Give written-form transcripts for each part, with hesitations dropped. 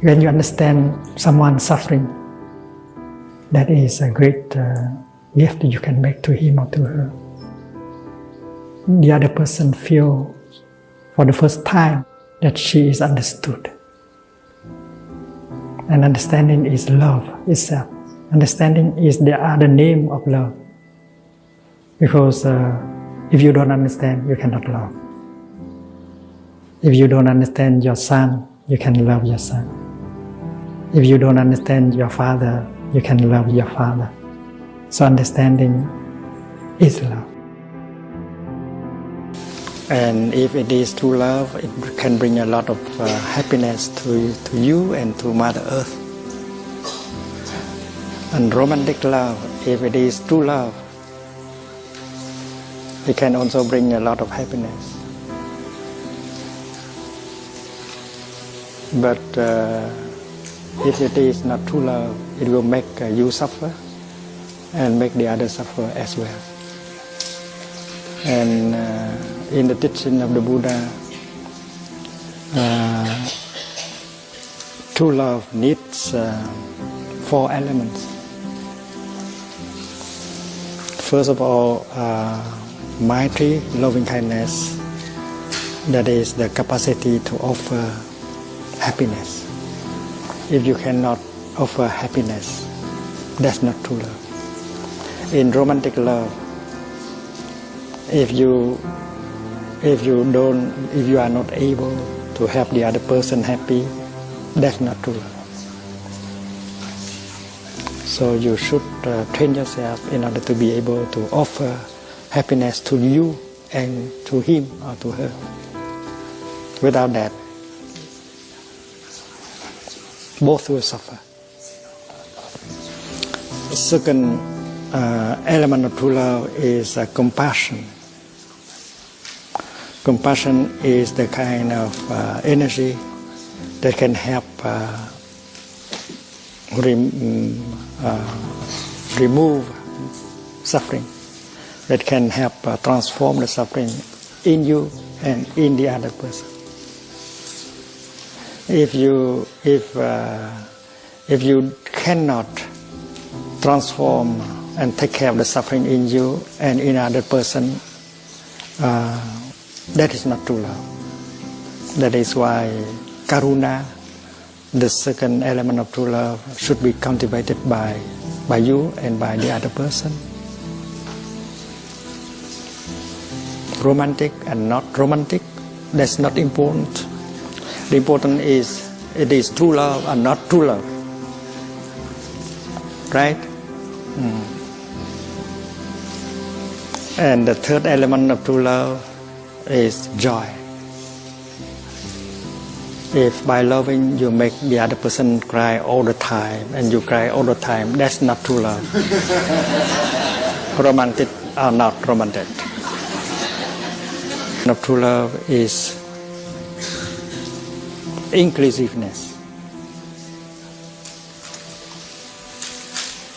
When you understand someone suffering, that is a great gift you can make to him or to her. The other person feel for the first time that she is understood. And understanding is love itself. Understanding is the other name of love. Because if you don't understand, you cannot love. If you don't understand your son, you can love your son. If you don't understand your father, you can love your father. So understanding is love. And if it is true love, it can bring a lot of happiness to you and to Mother Earth. And romantic love, if it is true love, it can also bring a lot of happiness. But if it is not true love, it will make you suffer and make the others suffer as well. And in the teaching of the Buddha, true love needs 4 elements. First of all, Maitri, loving kindness, that is the capacity to offer happiness. If you cannot offer happiness, that's not true love. In romantic love, if you are not able to help the other person happy, that's not true love. So you should train yourself in order to be able to offer happiness to you and to him or to her. Without that, both will suffer. The second element of true love is compassion. Compassion is the kind of energy that can help remove suffering, that can help transform the suffering in you and in the other person. If you cannot transform and take care of the suffering in you and in other person, that is not true love. That is why karuna, the second element of true love, should be cultivated by you and by the other person. Romantic and not romantic, that's not important. The important is it is true love and not true love. Right? And the third element of true love is joy. If by loving you make the other person cry all the time and you cry all the time, that's not true love. Romantic or not romantic. Of true love is inclusiveness.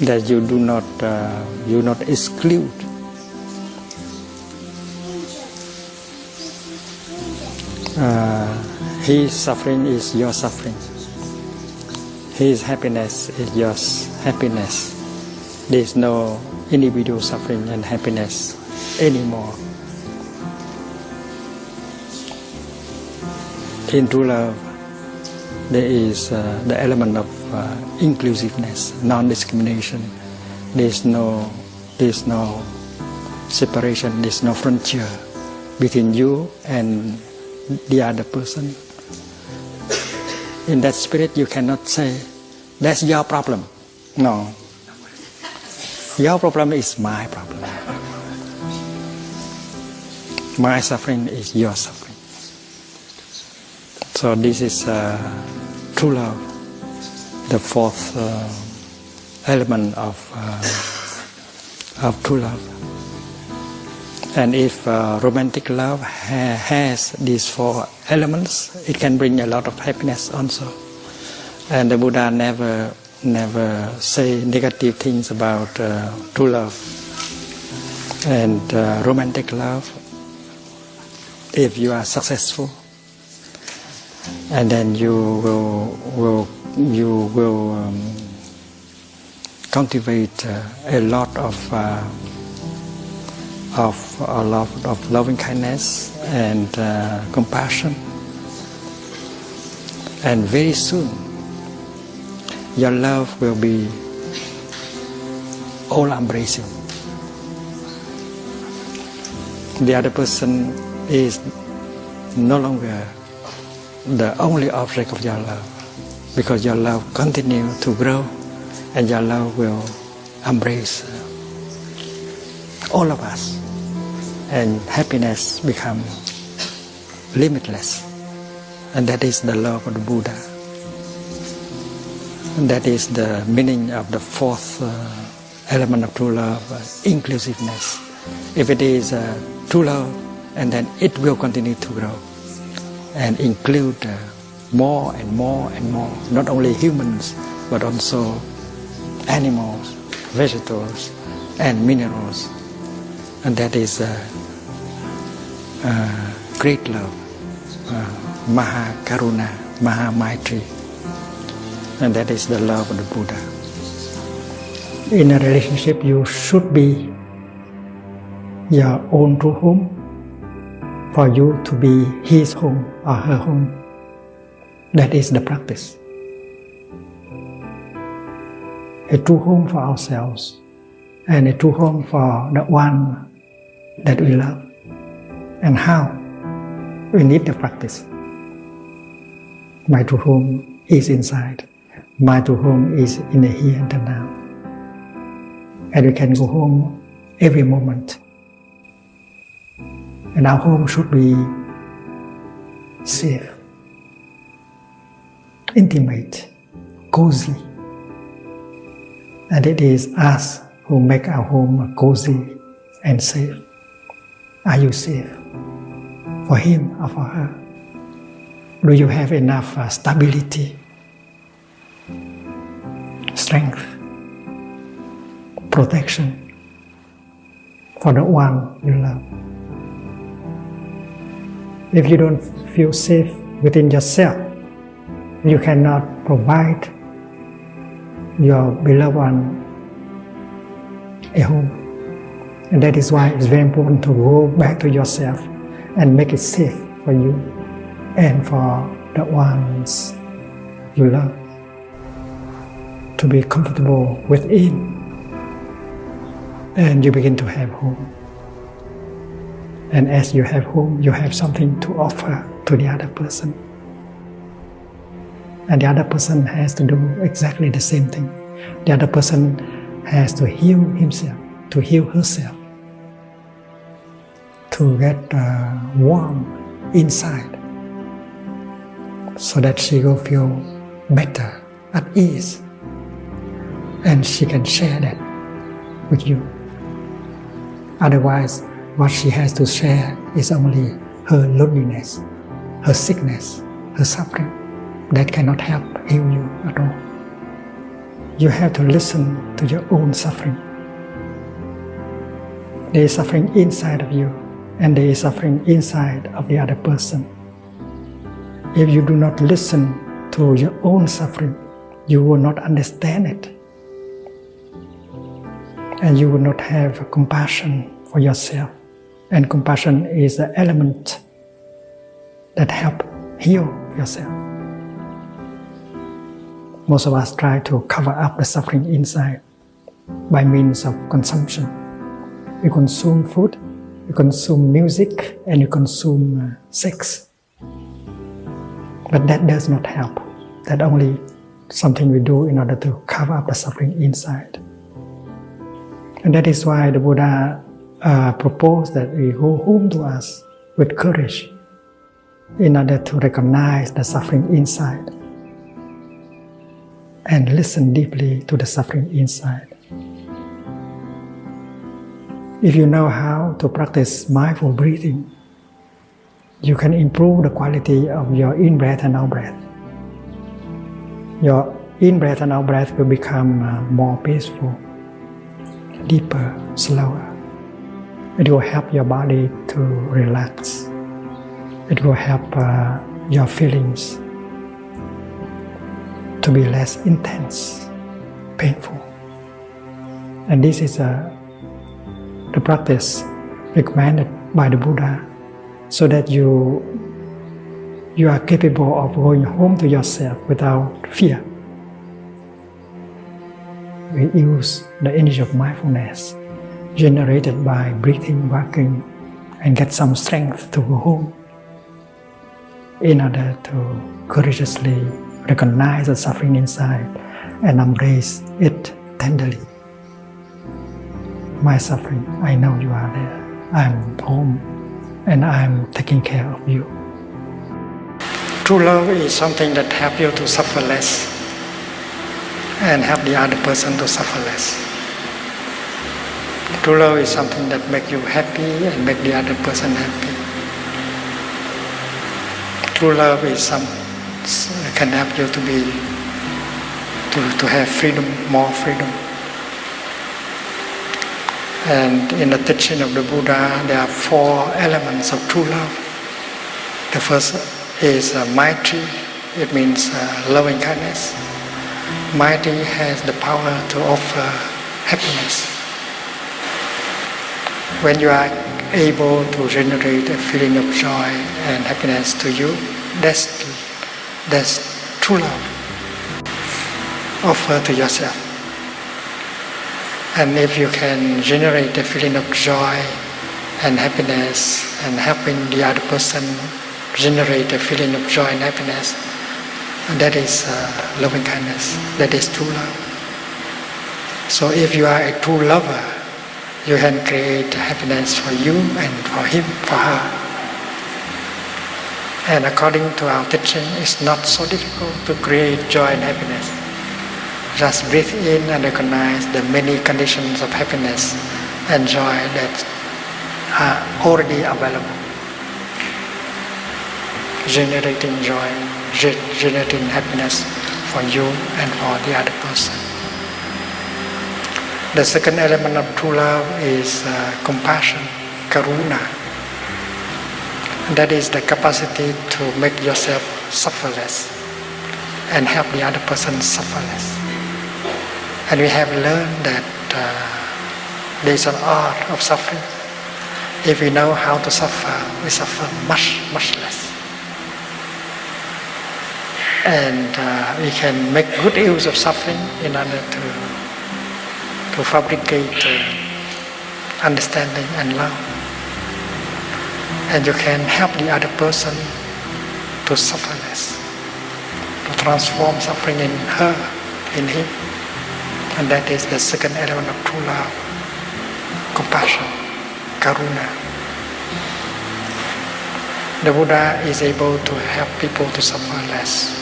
That you do not exclude. His suffering is your suffering. His happiness is your happiness. There is no individual suffering and happiness anymore. In true love, there is the element of inclusiveness, non-discrimination. There is no separation. There is no frontier between you and the other person. In that spirit, you cannot say, that's your problem. No. Your problem is my problem. My suffering is your suffering. So this is true love, the fourth element of true love. And if romantic love has these 4 elements, it can bring a lot of happiness also. And the Buddha never say negative things about true love. And romantic love, if you are successful, and then you will cultivate a lot of loving kindness and compassion, and very soon your love will be all-embracing. The other person is no longer the only object of your love, because your love continues to grow and your love will embrace all of us, and happiness becomes limitless. And that is the love of the Buddha. And that is the meaning of the fourth element of true love, inclusiveness. If it is true love, and then it will continue to grow and include more and more and more, not only humans, but also animals, vegetables, and minerals. And that is great love, Maha Karuna, Maha Maitri. And that is the love of the Buddha. In a relationship, you should be your own true home, for you to be his home or her home. That is the practice. A true home for ourselves, and a true home for the one that we love. And how? We need the practice. My true home is inside. My true home is in the here and the now. And we can go home every moment. And our home should be safe, intimate, cozy. And it is us who make our home cozy and safe. Are you safe for him or for her? Do you have enough stability, strength, protection for the one you love? If you don't feel safe within yourself, you cannot provide your beloved one a home. And that is why it's very important to go back to yourself and make it safe for you and for the ones you love. To be comfortable within, and you begin to have home. And as you have home, you have something to offer to the other person. And the other person has to do exactly the same thing. The other person has to heal himself, to heal herself, to get warm inside, so that she will feel better, at ease, and she can share that with you. Otherwise, what she has to share is only her loneliness, her sickness, her suffering. That cannot help heal you at all. You have to listen to your own suffering. There is suffering inside of you, and there is suffering inside of the other person. If you do not listen to your own suffering, you will not understand it. And you will not have compassion for yourself. And compassion is the element that helps heal yourself. Most of us try to cover up the suffering inside by means of consumption. You consume food, you consume music, and you consume sex. But that does not help. That only something we do in order to cover up the suffering inside. And that is why the Buddha proposed that we go home to us with courage in order to recognize the suffering inside and listen deeply to the suffering inside. If you know how to practice mindful breathing, you can improve the quality of your in-breath and out-breath. Your in-breath and out-breath will become more peaceful, deeper, slower. It will help your body to relax. It will help your feelings to be less intense, painful. And this is the practice recommended by the Buddha, so that you are capable of going home to yourself without fear. We use the energy of mindfulness generated by breathing, walking, and get some strength to go home in order to courageously recognize the suffering inside and embrace it tenderly. My suffering, I know you are there. I'm home and I'm taking care of you. True love is something that helps you to suffer less and help the other person to suffer less. True love is something that makes you happy and make the other person happy. True love is can help you to have freedom, more freedom. And in the teaching of the Buddha, there are 4 elements of true love. The first is Maitri. It means loving kindness. Maitri has the power to offer happiness. When you are able to generate a feeling of joy and happiness to you, that's true love. Offer to yourself. And if you can generate a feeling of joy and happiness and helping the other person generate a feeling of joy and happiness, that is loving kindness. That is true love. So if you are a true lover, you can create happiness for you and for him, for her. And according to our teaching, it's not so difficult to create joy and happiness. Just breathe in and recognize the many conditions of happiness and joy that are already available. Generating joy, generating happiness for you and for the other person. The second element of true love is compassion, karuna. That is the capacity to make yourself suffer less and help the other person suffer less. And we have learned that there is an art of suffering. If we know how to suffer, we suffer much, much less. And we can make good use of suffering in order to fabricate understanding and love. And you can help the other person to suffer less, to transform suffering in her, in him. And that is the second element of true love, compassion, karuna. The Buddha is able to help people to suffer less.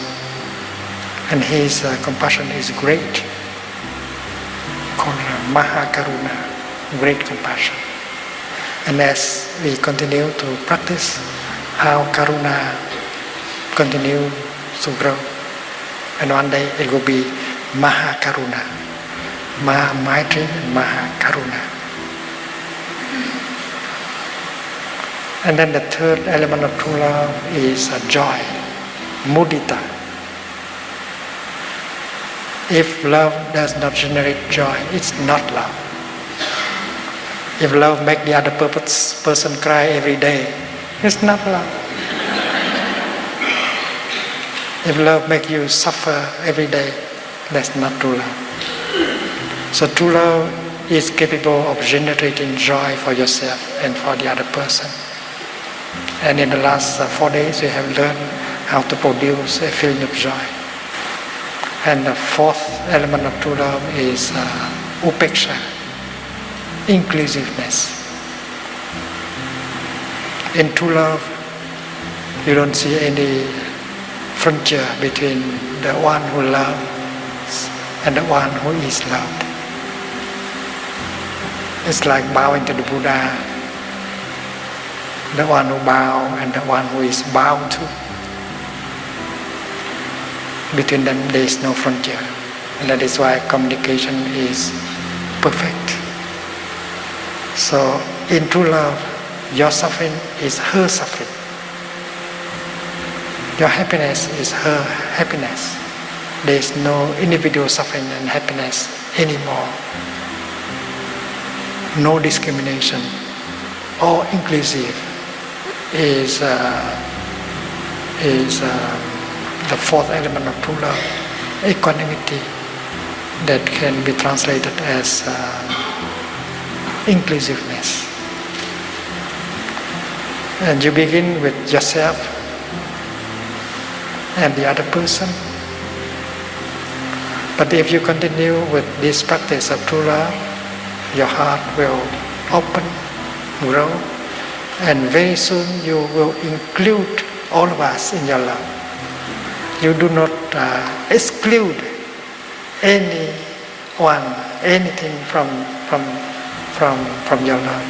And his compassion is great, called Mahakaruna, great compassion. And as we continue to practice, our karuna continue to grow. And one day it will be Mahakaruna. Maha Maitri and Maha Karuna. And then the third element of true love is joy, mudita. If love does not generate joy, it's not love. If love makes the other person cry every day, it's not love. If love makes you suffer every day, that's not true love. So true love is capable of generating joy for yourself and for the other person. And in the last 4 days, we have learned how to produce a feeling of joy. And the fourth element of true love is upeksha, inclusiveness. In true love, you don't see any frontier between the one who loves and the one who is loved. It's like bowing to the Buddha, the one who bows and the one who is bowed to. Between them there is no frontier, and that is why communication is perfect. So in true love, your suffering is her suffering. Your happiness is her happiness. There is no individual suffering and happiness anymore. No discrimination. All inclusive is the fourth element of true love, equanimity, that can be translated as inclusiveness. And you begin with yourself and the other person. But if you continue with this practice of true love, your heart will open, grow, and very soon you will include all of us in your love. You do not exclude anyone, anything from your love.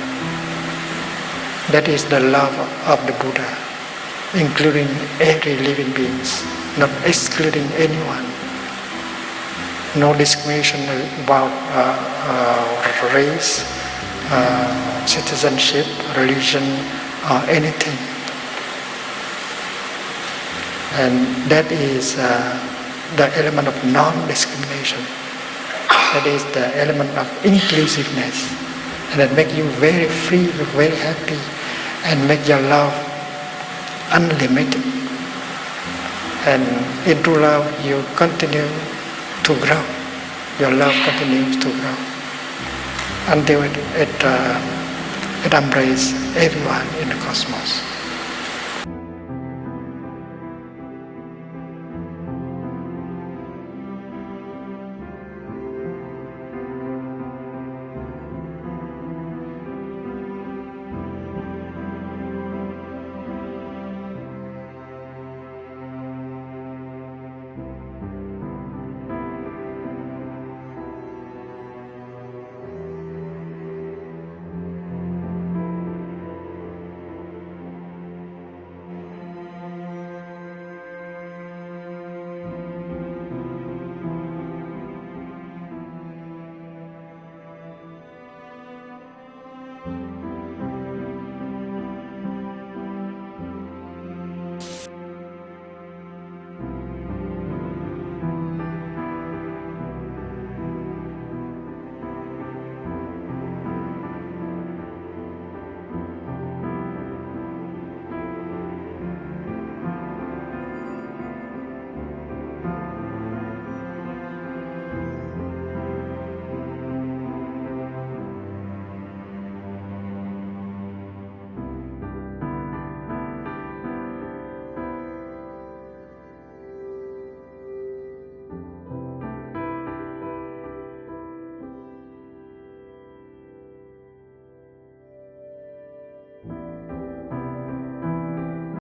That is the love of the Buddha, including every living beings, not excluding anyone. No discrimination about race, citizenship, religion, or anything. And that is the element of non-discrimination. That is the element of inclusiveness. And that makes you very free, very happy, and make your love unlimited. And in true love, you continue to grow. Your love continues to grow until it embraces everyone in the cosmos.